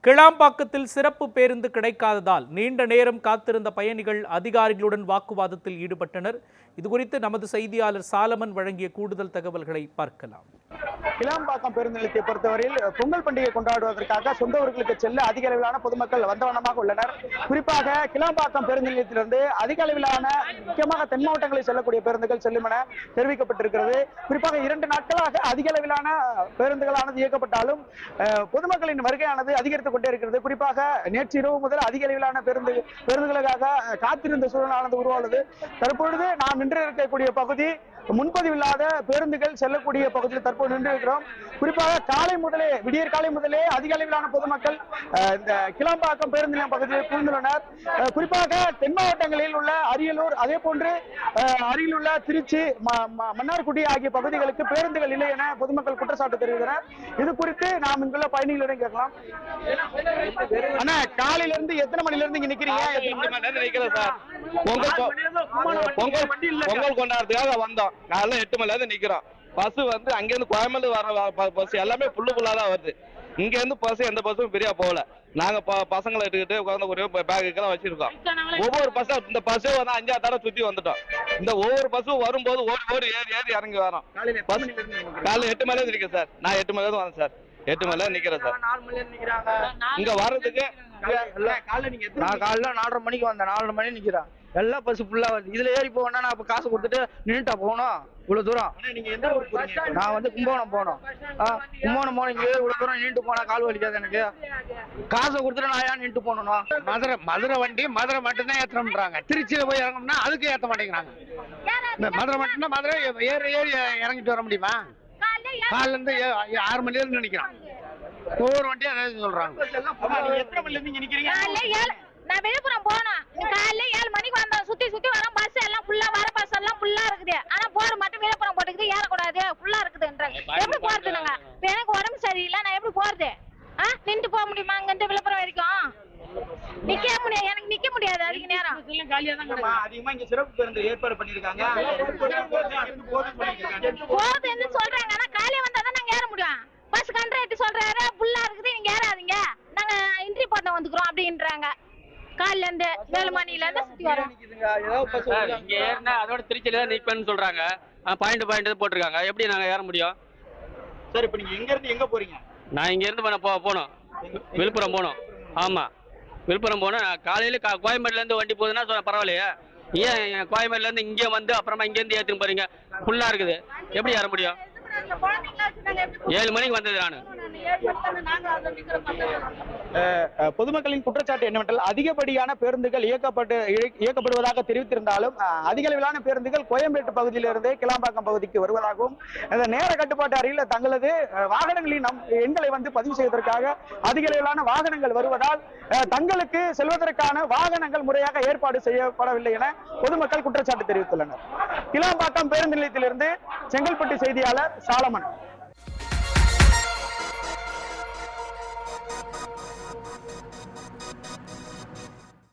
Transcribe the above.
கிளாம்பாக்கத்தில் சிறப்பு பேருந்து கிடைக்காததால் நீண்ட நேரம் காத்திருந்த பயணிகள் அதிகாரிகளுடன் வாக்குவாதத்தில் ஈடுபட்டனர். இதுகுறித்து நமது செய்தியாளர் சாலமன் வழங்கிய கூடுதல் தகவல்களை பார்க்கலாம். கிளாம்பாக்கம் பேருந்து நிலையத்தை பொறுத்தவரையில் பொங்கல் பண்டிகை கொண்டாடுவதற்காக சொந்த ஊர்களுக்கு செல்ல அதிக அளவிலான பொதுமக்கள் வந்தவண்ணமாக உள்ளனர். குறிப்பாக கிளாம்பாக்கம் பேருந்து நிலையத்திலிருந்து அதிக அளவிலான முக்கியமாக தென் மாவட்டங்களில் செல்லக்கூடிய பேருந்துகள் செல்லும் என தெரிவிக்கப்பட்டிருக்கிறது. குறிப்பாக 2 நாட்களாக அதிக அளவிலான பேருந்துகளானது இயக்கப்பட்டாலும் பொதுமக்களின் வருகையானது அதிகரித்துக் கொண்டே இருக்கிறது. குறிப்பாக நேற்று இரவு முதல் அதிக அளவிலான பேருந்துகளுக்காக காத்திருந்த சூழலானது உருவானது. தற்பொழுது நாம் நின்று இருக்கக்கூடிய பகுதி முன்பதிவில்லாத பேருந்துகள் செல்லக்கூடிய பகுதியில் தற்போது நின்று இருக்கிறோம். குறிப்பாக காலை முதலே விடியற் காலை முதலே அதிக அளவிலான பொதுமக்கள் இந்த கிளாம்பாக்கம் பேருந்து நிலையம் பகுதியில் புகுந்துள்ளனர். குறிப்பாக தென் மாவட்டங்களில் உள்ள அரியலூர், அதே போன்று அருகில் உள்ள திருச்சி, மன்னார்குடி ஆகிய பகுதிகளுக்கு பேருந்துகள் இல்லை என பொதுமக்கள் குற்றச்சாட்டு தெரிவித்தனர். இது குறித்து நாம் இங்குள்ள பயணிகளிடம் கேட்கலாம். ஆனா காலையில இருந்து எத்தனை மணில இருந்து இங்க நிக்கிறீங்க? பொங்கல் கொண்டாடுறதுக்காக வந்தோம். காலைல 8 மணில இருந்து நிக்கிறோம். பஸ் வந்து அங்கிருந்து கோயம்பேடு வர பஸ் எல்லாமே ஃபுல்லா தான் வருது. இங்க இருந்து பஸ் எந்த பஸ்ஸும் பெரியா போகல. நாங்க பசங்களை எடுத்துக்கிட்டு உட்காந்து ஒரு பேக்குக்கெல்லாம் வச்சிருக்கோம். ஒவ்வொரு பஸ்ஸும் இந்த பஸ்ஸே வந்து 5-6 தடவை சுத்தி வந்துட்டோம். இந்த ஒவ்வொரு பஸ்ஸும் வரும்போது ஓடி ஏறி இறங்கி வரோம். காலைல 8 மணில இருந்து நிக்கிறேன் சார். நான் 8 மணில இருந்து வரேன் சார். 8 மணில நிக்கிறேன் சார். இங்க வர்றதுக்கு நான் காலைல 4:30 மணிக்கு வந்தேன். 4:30 மணி நிக்கிறேன். எல்லா பஸ் ஃபுல்லா வருது. இதுல ஏறி போவேன்னா நான் அப்ப காசு கொடுத்துட்டு நின்றுட்டா போகணும். இவ்வளவு தூரம் நான் வந்து கும்பகோணம் போனோம். கும்பகோணம் போன இங்க இவ்வளவு தூரம் நின்று போனா கால் வலிக்காது எனக்கு. காசை கொடுத்துட்டு நான் ஏன் நின்று போகணும்? மதுரை வண்டி மதுரை மட்டும்தான் ஏற்றம்ன்றாங்க. திருச்சியில போய் இறங்கணும்னா அதுக்கு ஏற்ற மாட்டேங்கிறாங்க. மதுரை மட்டும்தான் மதுரை ஏறி இறங்கிட்டு வர முடியுமா? காலைல இருந்து 6 மணில இருந்து நினைக்கிறான். ஒவ்வொரு வண்டியும் அதாவது சொல்றாங்க. நான் விழுப்புரம் போனோம். காலையில 7 மணிக்கு வந்தோம். சுத்தி வரோம். பஸ் எல்லாம் ஃபுல்லா வர பஸ் எல்லாம் ஃபுல்லா இருக்குது. ஆனா போற மட்டும் விழுப்புரம் போட்டுக்குது, ஏறக்கூடாது, ஃபுல்லா இருக்குதுன்றாங்க. எப்படி போறது? நாங்க எனக்கு உடம்பு சரியில்லை, நான் எப்படி போறது? நின்று போக முடியுமா? அங்கிருந்து விழுப்புரம் வரைக்கும் நிக்க முடியாது. எனக்கு நிக்க முடியாது அதிக நேரம். அதிகமா இங்க சிறப்பு பேருந்து ஏற்பாடு பண்ணிருக்காங்க. போகுதுன்னு சொல்றாங்க. ஆனா காலையில வந்தாதான் நாங்க ஏற முடியும். பஸ் கண்டக்டர் சொல்றாரு ஃபுல்லா இருக்குது, நீங்க ஏறாதீங்க, நாங்க என்ட்ரி போட்ட வந்துக்கிறோம் அப்படின்றாங்க. காலையில இருந்து 7 மணில இருந்து சுத்தி வரோம். இங்க ஏறினா அதோட திருச்சியில தான் நிப்பேன்னு சொல்றாங்க. பாயிண்ட் போட்டிருக்காங்க. எப்படி நாங்க ஏற முடியும்? சார், இப்ப நீங்க எங்க இருந்து எங்க போறீங்க? நான் இங்க இருந்து போனோம், விழுப்புரம் போனோம். ஆமா, விழுப்புரம் போனோம். காலையில கோயம்பேடுல இருந்து வண்டி போகுதுன்னா பரவாயில்லையா? ஏன் கோயம்பேடுல இருந்து இங்கே வந்து அப்புறமா இங்க இருந்து ஏத்துன்னு போறீங்க? ஃபுல்லா இருக்குது, எப்படி ஏற முடியும்? 7 மணிக்கு வந்தது நானு. பொதுமக்களின் குற்றச்சாட்டு என்னவென்றால் அதிகப்படியான பேருந்துகள் இயக்கப்படுவதாக தெரிவித்திருந்தாலும் அதிக அளவிலான பேருந்துகள் கோயம்பேட்டு பகுதியிலிருந்து கிளாம்பாக்கம் பகுதிக்கு வருவதாகவும் இந்த நேர கட்டுப்பாட்டு அறையில் தங்களது வாகனங்களின் எண்களை வந்து பதிவு செய்வதற்காக அதிக அளவிலான வாகனங்கள் வருவதால் தங்களுக்கு செல்வதற்கான வாகனங்கள் முறையாக ஏற்பாடு செய்யப்படவில்லை என பொதுமக்கள் குற்றச்சாட்டு தெரிவித்துள்ளனர். கிளாம்பாக்கம் பேருந்து நிலையத்திலிருந்து செங்கல்பட்டு செய்தியாளர் சாலமன்.